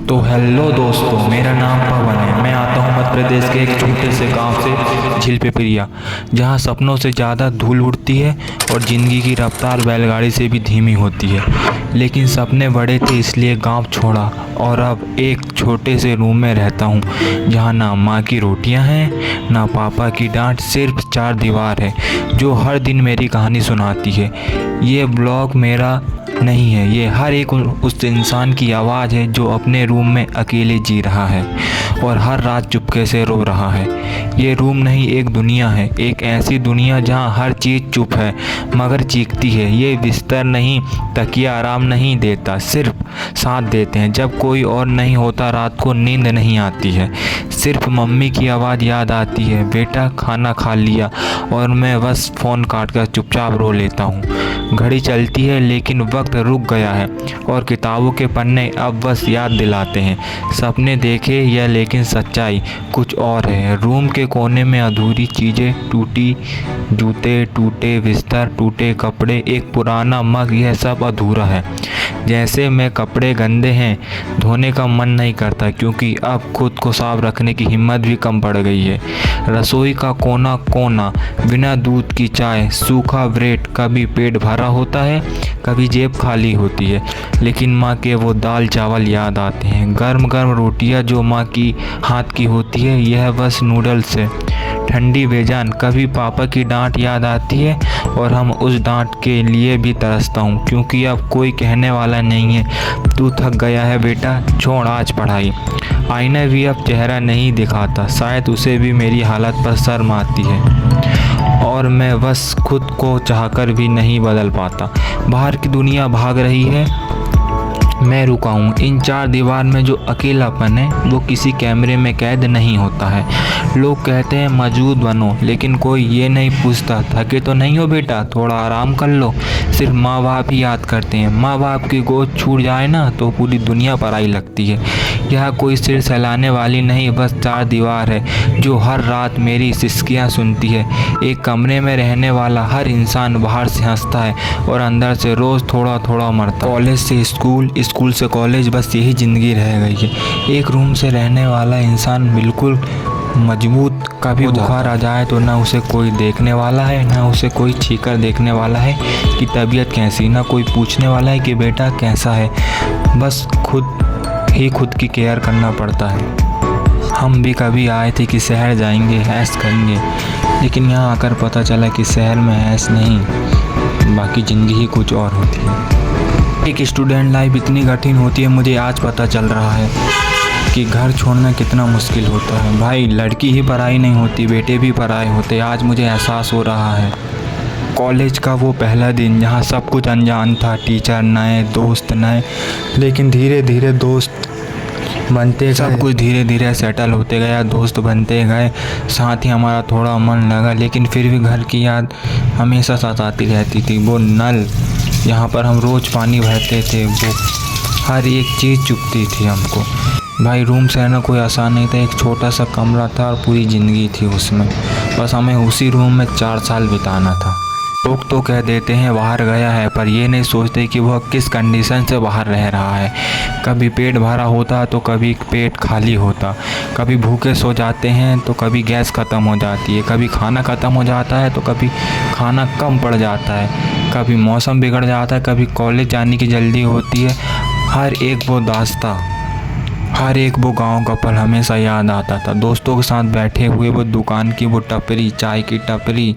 तो हेलो दोस्तों, मेरा नाम पवन है। मैं आता हूँ मध्य प्रदेश के एक छोटे से गांव से झिलपिपरिया, जहाँ सपनों से ज़्यादा धूल उड़ती है और ज़िंदगी की रफ्तार बैलगाड़ी से भी धीमी होती है। लेकिन सपने बड़े थे इसलिए गांव छोड़ा और अब एक छोटे से रूम में रहता हूँ, जहाँ ना माँ की रोटियाँ हैं ना पापा की डांट, सिर्फ 4 दीवार है जो हर दिन मेरी कहानी सुनाती है। ये ब्लॉग मेरा नहीं है, ये हर एक उस इंसान की आवाज़ है जो अपने रूम में अकेले जी रहा है और हर रात चुपके से रो रहा है। ये रूम नहीं, एक दुनिया है, एक ऐसी दुनिया जहाँ हर चीज़ चुप है मगर चीखती है। ये बिस्तर नहीं, तकिया आराम नहीं देता, सिर्फ साथ देते हैं। जब कोई और नहीं होता, रात को नींद नहीं आती है, सिर्फ मम्मी की आवाज़ याद आती है, बेटा खाना खा लिया, और मैं बस फ़ोन काट कर चुपचाप रो लेता हूँ। घड़ी चलती है लेकिन वक्त रुक गया है और किताबों के पन्ने अब बस याद दिलाते हैं। सपने देखे या लेकिन सच्चाई कुछ और है। रूम के कोने में अधूरी चीज़ें, टूटी जूते, टूटे बिस्तर, टूटे कपड़े, एक पुराना मग, यह सब अधूरा है। जैसे में कपड़े गंदे हैं, धोने का मन नहीं करता क्योंकि अब खुद को साफ रखने की हिम्मत भी कम पड़ गई है। रसोई का कोना कोना, बिना दूध की चाय, सूखा ब्रेड, कभी पेट भरा होता है कभी जेब खाली होती है, लेकिन माँ के वो दाल चावल याद आते हैं। गर्म गर्म रोटियाँ जो माँ की हाथ की होती है, यह बस नूडल्स है, ठंडी बेजान। कभी पापा की डांट याद आती है और हम उस डांट के लिए भी तरसता हूँ क्योंकि अब कोई कहने वाला नहीं है, तू थक गया है बेटा, छोड़ आज पढ़ाई। आईना भी अब चेहरा नहीं दिखाता, शायद उसे भी मेरी हालत पर शर्म आती है और मैं बस खुद को चाहकर भी नहीं बदल पाता। बाहर की दुनिया भाग रही है, मैं रुका हूँ। इन 4 दीवार में जो अकेलापन है वो किसी कैमरे में कैद नहीं होता है। लोग कहते हैं मजबूत बनो, लेकिन कोई ये नहीं पूछता थके तो नहीं हो बेटा, थोड़ा आराम कर लो। सिर्फ माँ बाप ही याद करते हैं। माँ बाप की गोद छूट जाए ना तो पूरी दुनिया पराई लगती है। यह कोई सिर सहलाने वाली नहीं, बस 4 दीवार है जो हर रात मेरी सिसकियाँ सुनती है। एक कमरे में रहने वाला हर इंसान बाहर से हंसता है और अंदर से रोज़ थोड़ा थोड़ा मरता है। कॉलेज से स्कूल, स्कूल से कॉलेज, बस यही ज़िंदगी रह गई है। एक रूम से रहने वाला इंसान बिल्कुल मजबूत, कभी बुखार आ जाए तो ना उसे कोई देखने वाला है, ना उसे कोई छीकर देखने वाला है कि तबीयत कैसी, ना कोई पूछने वाला है कि बेटा कैसा है। बस खुद की केयर करना पड़ता है। हम भी कभी आए थे कि शहर जाएंगे, ऐश करेंगे, लेकिन यहाँ आकर पता चला कि शहर में ऐश नहीं, बाकी ज़िंदगी ही कुछ और होती है। एक स्टूडेंट लाइफ इतनी कठिन होती है, मुझे आज पता चल रहा है कि घर छोड़ना कितना मुश्किल होता है। भाई, लड़की ही पराई नहीं होती, बेटे भी पराए होते। आज मुझे एहसास हो रहा है। कॉलेज का वो पहला दिन जहाँ सब कुछ अनजान था, टीचर नए, दोस्त नए, लेकिन धीरे धीरे दोस्त बनते गए, सब कुछ धीरे धीरे सेटल होते गया, दोस्त बनते गए, साथ ही हमारा थोड़ा मन लगा। लेकिन फिर भी घर की याद हमेशा सताती रहती थी। वो नल यहाँ पर हम रोज़ पानी भरते थे, वो हर एक चीज़ चुभती थी हमको। भाई, रूम से रहना कोई आसान नहीं था। एक छोटा सा कमरा था और पूरी ज़िंदगी थी उसमें, बस हमें उसी रूम में 4 साल बिताना था। लोग तो कह देते हैं बाहर गया है, पर ये नहीं सोचते कि वह किस कंडीशन से बाहर रह रहा है। कभी पेट भरा होता तो कभी पेट खाली होता, कभी भूखे सो जाते हैं तो कभी गैस ख़त्म हो जाती है, कभी खाना ख़त्म हो जाता है तो कभी खाना कम पड़ जाता है, कभी मौसम बिगड़ जाता है, कभी कॉलेज जाने की जल्दी होती है। हर एक वो दास्तां, हर एक वो गांव का पल हमेशा याद आता था। दोस्तों के साथ बैठे हुए वो दुकान की वो टपरी, चाय की टपरी,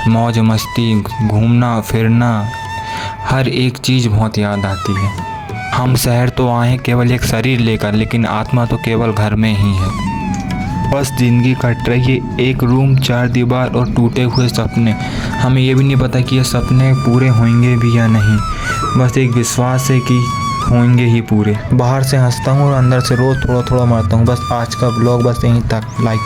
मौज मस्ती, घूमना फिरना, हर एक चीज़ बहुत याद आती है। हम शहर तो आए हैं केवल एक शरीर लेकर, लेकिन आत्मा तो केवल घर में ही है। बस ज़िंदगी कट रही है, एक रूम, 4 दीवार और टूटे हुए सपने। हमें ये भी नहीं पता कि ये सपने पूरे होंगे भी या नहीं, बस एक विश्वास है कि होंगे ही पूरे। बाहर से हंसता हूँ और अंदर से रोज़ थोड़ा थोड़ा मरता हूँ। बस आज का ब्लॉग बस यहीं तक। लाइक